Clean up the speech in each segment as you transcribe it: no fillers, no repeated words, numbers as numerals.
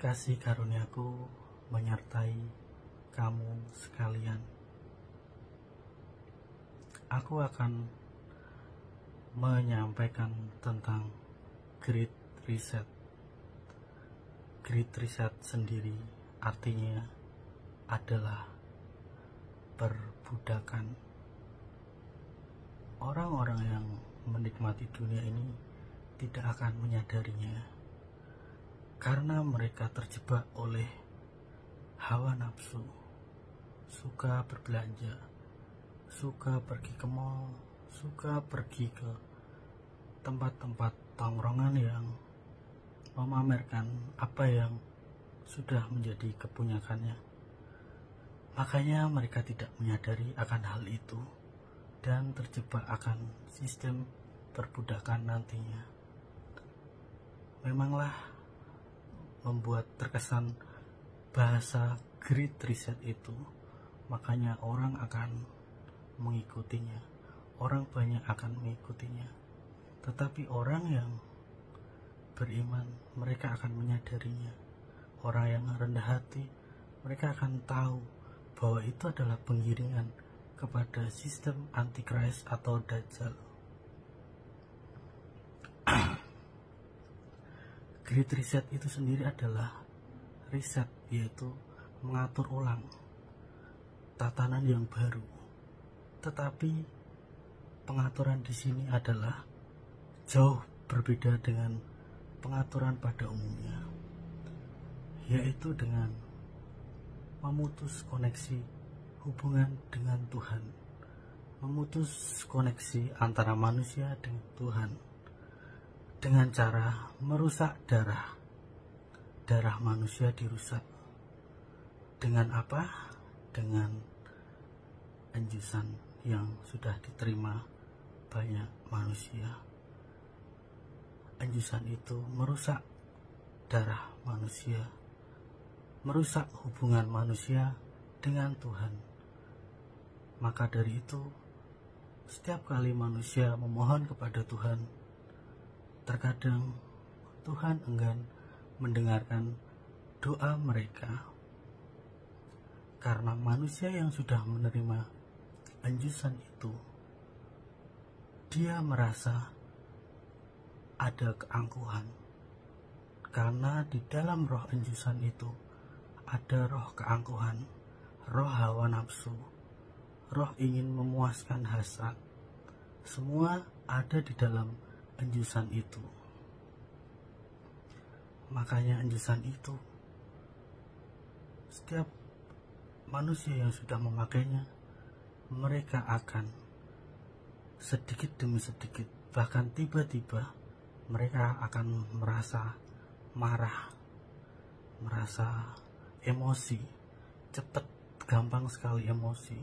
Kasih karuniaku menyertai kamu sekalian. Aku akan menyampaikan tentang Great Reset. Great Reset sendiri artinya adalah perbudakan. Orang-orang yang menikmati dunia ini tidak akan menyadarinya, karena mereka terjebak oleh hawa nafsu, suka berbelanja, suka pergi ke mall, suka pergi ke tempat-tempat tongkrongan yang memamerkan apa yang sudah menjadi kepunyakannya. Makanya mereka tidak menyadari akan hal itu dan terjebak akan sistem perbudakan nantinya. Memanglah membuat terkesan bahasa Great Reset itu, makanya orang akan mengikutinya, orang banyak akan mengikutinya. Tetapi orang yang beriman, mereka akan menyadarinya. Orang yang rendah hati, mereka akan tahu bahwa itu adalah penggiringan kepada sistem Antichrist atau Dajjal. Great Reset itu sendiri adalah reset, yaitu mengatur ulang tatanan yang baru. Tetapi pengaturan di sini adalah jauh berbeda dengan pengaturan pada umumnya, yaitu dengan memutus koneksi hubungan dengan Tuhan, memutus koneksi antara manusia dengan Tuhan dengan cara merusak darah manusia dirusak. Dengan apa? Dengan enjusan yang sudah diterima banyak manusia. Enjusan itu merusak darah manusia, merusak hubungan manusia dengan Tuhan. Maka dari itu, setiap kali manusia memohon kepada Tuhan, terkadang Tuhan enggan mendengarkan doa mereka, karena manusia yang sudah menerima enjusan itu, dia merasa ada keangkuhan, karena di dalam roh enjusan itu ada roh keangkuhan, roh hawa nafsu, roh ingin memuaskan hasrat. Semua ada di dalam enjusan itu. Makanya enjusan itu, setiap manusia yang sudah memakainya, mereka akan sedikit demi sedikit, bahkan tiba-tiba mereka akan merasa marah, merasa emosi, cepat, gampang sekali emosi,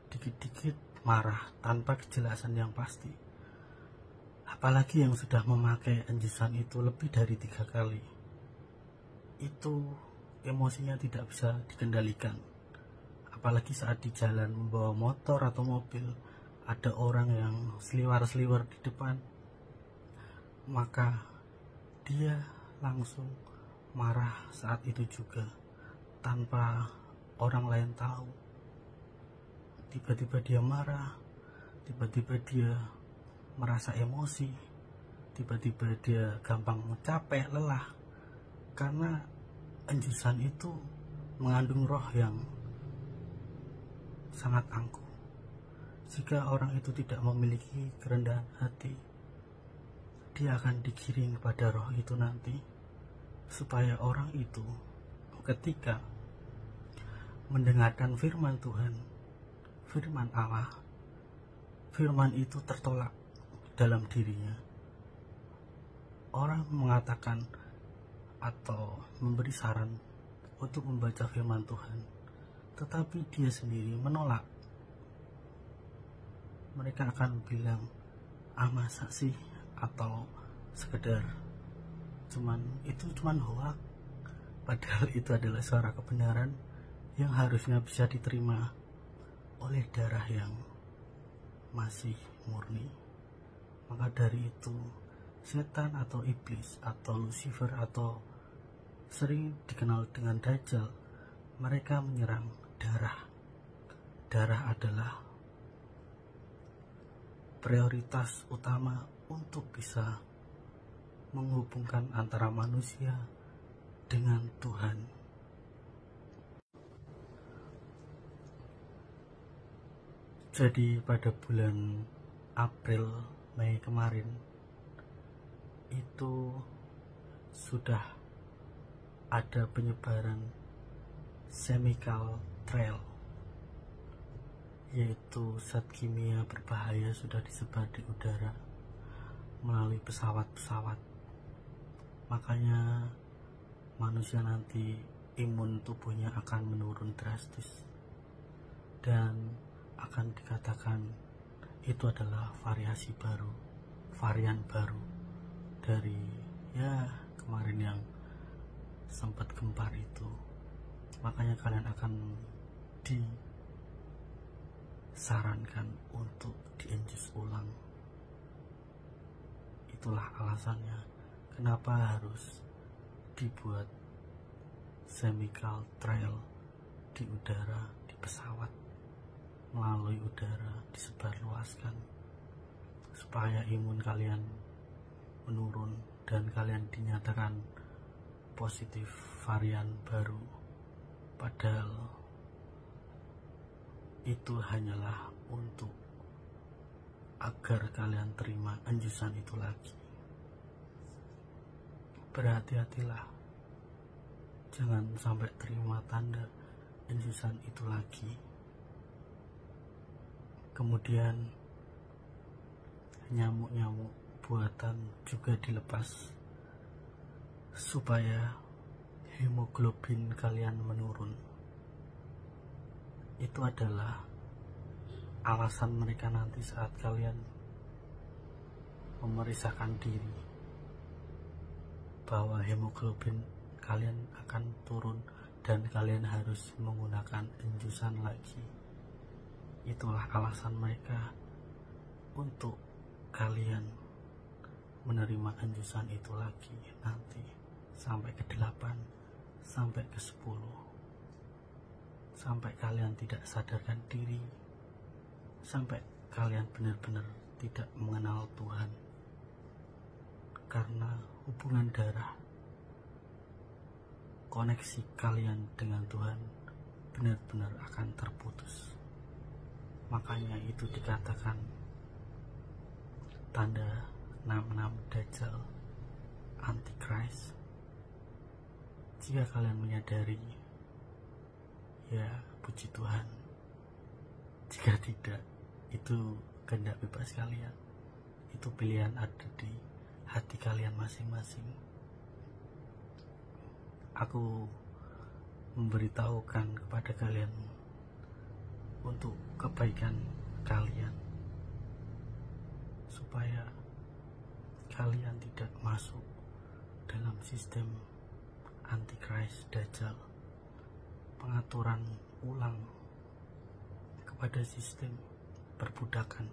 dikit-dikit marah tanpa kejelasan yang pasti. Apalagi yang sudah memakai enjusan itu lebih dari 3 kali, itu emosinya tidak bisa dikendalikan. Apalagi saat di jalan membawa motor atau mobil, ada orang yang seliwar-seliwar di depan, maka dia langsung marah saat itu juga tanpa orang lain tahu. Tiba-tiba dia marah, tiba-tiba dia merasa emosi, tiba-tiba dia gampang capek, lelah, karena enjusan itu mengandung roh yang sangat angkuh. Jika orang itu tidak memiliki kerendahan hati, dia akan digiring kepada roh itu nanti, supaya orang itu ketika mendengarkan firman Tuhan, firman Allah, firman itu tertolak dalam dirinya. Orang mengatakan atau memberi saran untuk membaca firman Tuhan, tetapi dia sendiri menolak. Mereka akan bilang, masa sih, atau sekedar itu cuman hoak. Padahal itu adalah suara kebenaran yang harusnya bisa diterima oleh darah yang masih murni. Maka dari itu, setan atau iblis atau Lucifer atau sering dikenal dengan Dajjal, mereka menyerang darah. Darah adalah prioritas utama untuk bisa menghubungkan antara manusia dengan Tuhan. Jadi pada bulan April, Mei kemarin itu sudah ada penyebaran chemical trail, yaitu zat kimia berbahaya sudah disebar di udara melalui pesawat-pesawat. Makanya manusia nanti imun tubuhnya akan menurun drastis dan akan dikatakan itu adalah varian baru dari kemarin yang sempat gempar itu. Makanya kalian akan disarankan untuk diinjus ulang. Itulah alasannya kenapa harus dibuat chemical trail di udara, di pesawat, melalui udara disebarluaskan supaya imun kalian menurun dan kalian dinyatakan positif varian baru. Padahal itu hanyalah untuk agar kalian terima enjusan itu lagi. Berhati-hatilah, jangan sampai terima tanda enjusan itu lagi. Kemudian nyamuk-nyamuk buatan juga dilepas supaya hemoglobin kalian menurun. Itu adalah alasan mereka nanti saat kalian memeriksakan diri bahwa hemoglobin kalian akan turun dan kalian harus menggunakan enjusan lagi. Itulah alasan mereka untuk kalian menerima enjusan itu lagi nanti sampai ke 8, sampai ke 10, sampai kalian tidak sadarkan diri, sampai kalian benar-benar tidak mengenal Tuhan. Karena hubungan darah, koneksi kalian dengan Tuhan benar-benar akan terputus. Makanya itu dikatakan tanda 66 Dajjal, Antichrist. Jika kalian menyadari, ya puji Tuhan. Jika tidak, itu kehendak bebas kalian. Itu pilihan ada di hati kalian masing-masing. Aku memberitahukan kepada kalian untuk kebaikan kalian, supaya kalian tidak masuk dalam sistem Antichrist Dajjal, pengaturan ulang kepada sistem perbudakan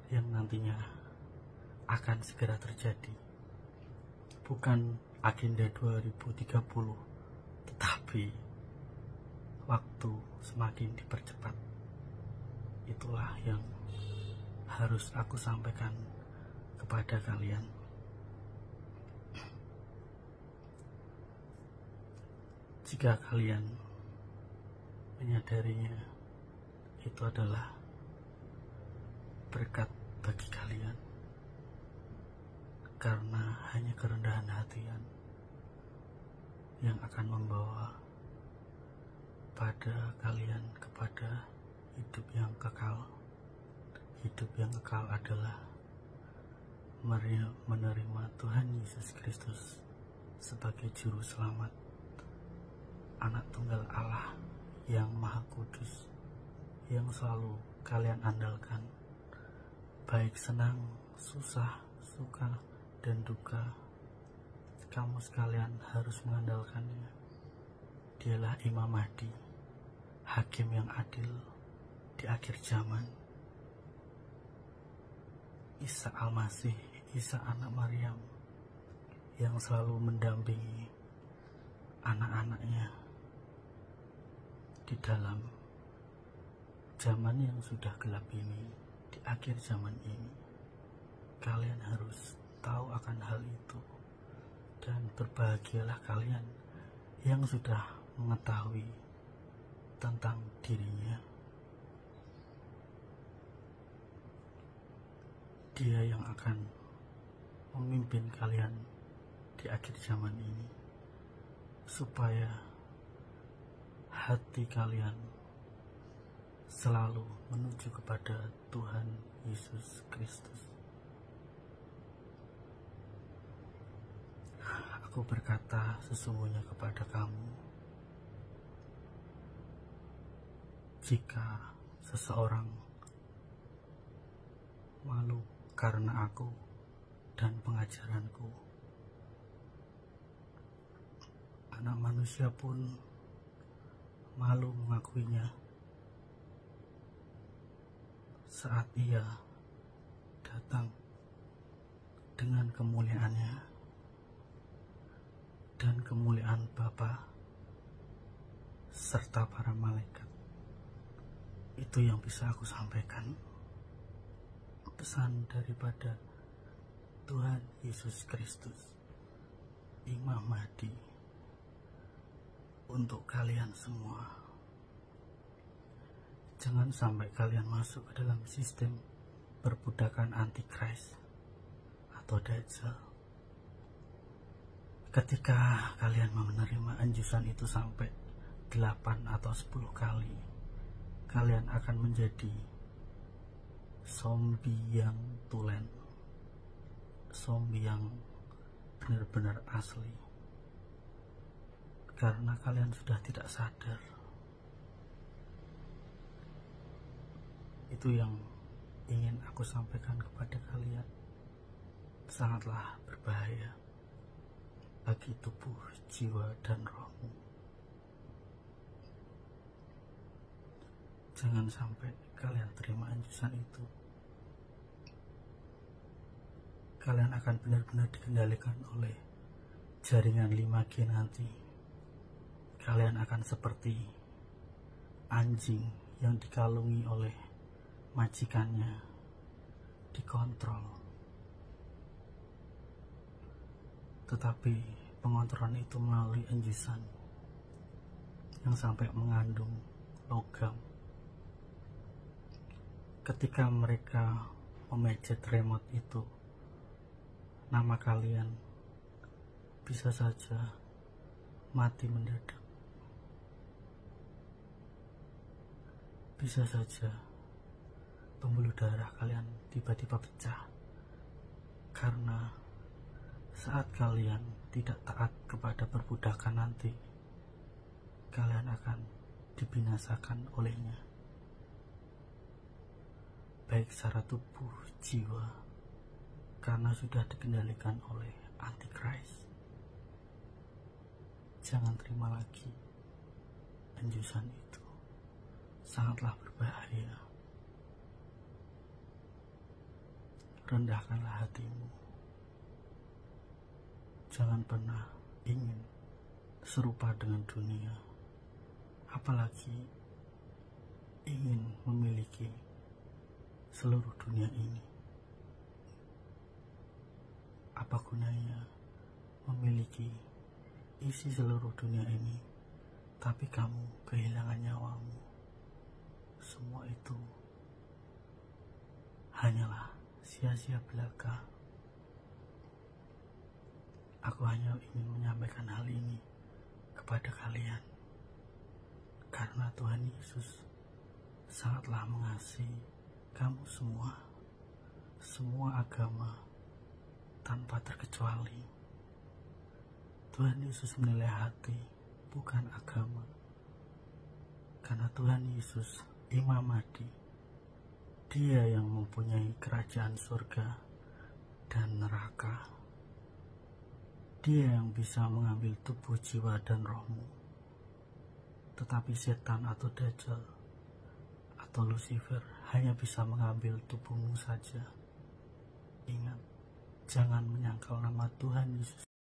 yang nantinya akan segera terjadi. Bukan agenda 2030, tetapi waktu semakin dipercepat. Itulah yang harus aku sampaikan kepada kalian. Jika kalian menyadarinya, itu adalah berkat bagi kalian, karena hanya kerendahan hatian yang akan membawa pada kalian kepada hidup yang kekal. Hidup yang kekal adalah menerima Tuhan Yesus Kristus sebagai juru selamat, Anak Tunggal Allah yang Maha Kudus, yang selalu kalian andalkan, baik senang, susah, suka, dan duka. Kamu sekalian harus mengandalkannya. Dialah Imam Mahdi, Hakim yang adil di akhir zaman. Isa Al-Masih, Isa anak Maryam, yang selalu mendampingi anak-anaknya di dalam zaman yang sudah gelap ini, di akhir zaman ini. Kalian harus tahu akan hal itu, dan berbahagialah kalian yang sudah mengetahui tentang dirinya. Dia yang akan memimpin kalian di akhir zaman ini, supaya hati kalian selalu menuju kepada Tuhan Yesus Kristus. Aku berkata sesungguhnya kepada kamu, jika seseorang malu karena aku dan pengajaranku, anak manusia pun malu mengakuinya saat ia datang dengan kemuliaannya dan kemuliaan Bapa serta para malaikat. Itu yang bisa aku sampaikan, pesan daripada Tuhan Yesus Kristus, Imam Mahdi, untuk kalian semua. Jangan sampai kalian masuk ke dalam sistem perbudakan antikris atau Dajjal. Ketika kalian menerima anjusan itu sampai 8 atau 10 kali, kalian akan menjadi zombie yang tulen, zombie yang benar-benar asli, karena kalian sudah tidak sadar. Itu yang ingin aku sampaikan kepada kalian. Sangatlah berbahaya bagi tubuh, jiwa, dan rohmu. Jangan sampai kalian terima anjusan itu. Kalian akan benar-benar dikendalikan oleh jaringan 5G nanti. Kalian akan seperti anjing yang dikalungi oleh majikannya, dikontrol. Tetapi pengontrolan itu melalui anjusan yang sampai mengandung logam. Ketika mereka memencet remote itu, nama kalian bisa saja mati mendadak. Bisa saja pembuluh darah kalian tiba-tiba pecah, karena saat kalian tidak taat kepada perbudakan nanti, kalian akan dibinasakan olehnya, baik secara tubuh, jiwa, karena sudah dikendalikan oleh antikris. Jangan terima lagi anjusan itu, sangatlah berbahaya. Rendahkanlah hatimu. Jangan pernah ingin serupa dengan dunia, apalagi ingin memiliki seluruh dunia ini. Apa gunanya memiliki isi seluruh dunia ini, tapi kamu kehilangan nyawamu? Semua itu hanyalah sia-sia belaka. Aku hanya ingin menyampaikan hal ini kepada kalian, karena Tuhan Yesus sangatlah mengasihi kamu semua, semua agama tanpa terkecuali. Tuhan Yesus menilai hati, bukan agama. Karena Tuhan Yesus Imam Mahdi, Dia yang mempunyai kerajaan surga dan neraka. Dia yang bisa mengambil tubuh, jiwa, dan rohmu. Tetapi setan atau Dajjal atau Lucifer hanya bisa mengambil tubuhmu saja. Ingat, jangan menyangkal nama Tuhan Yesus.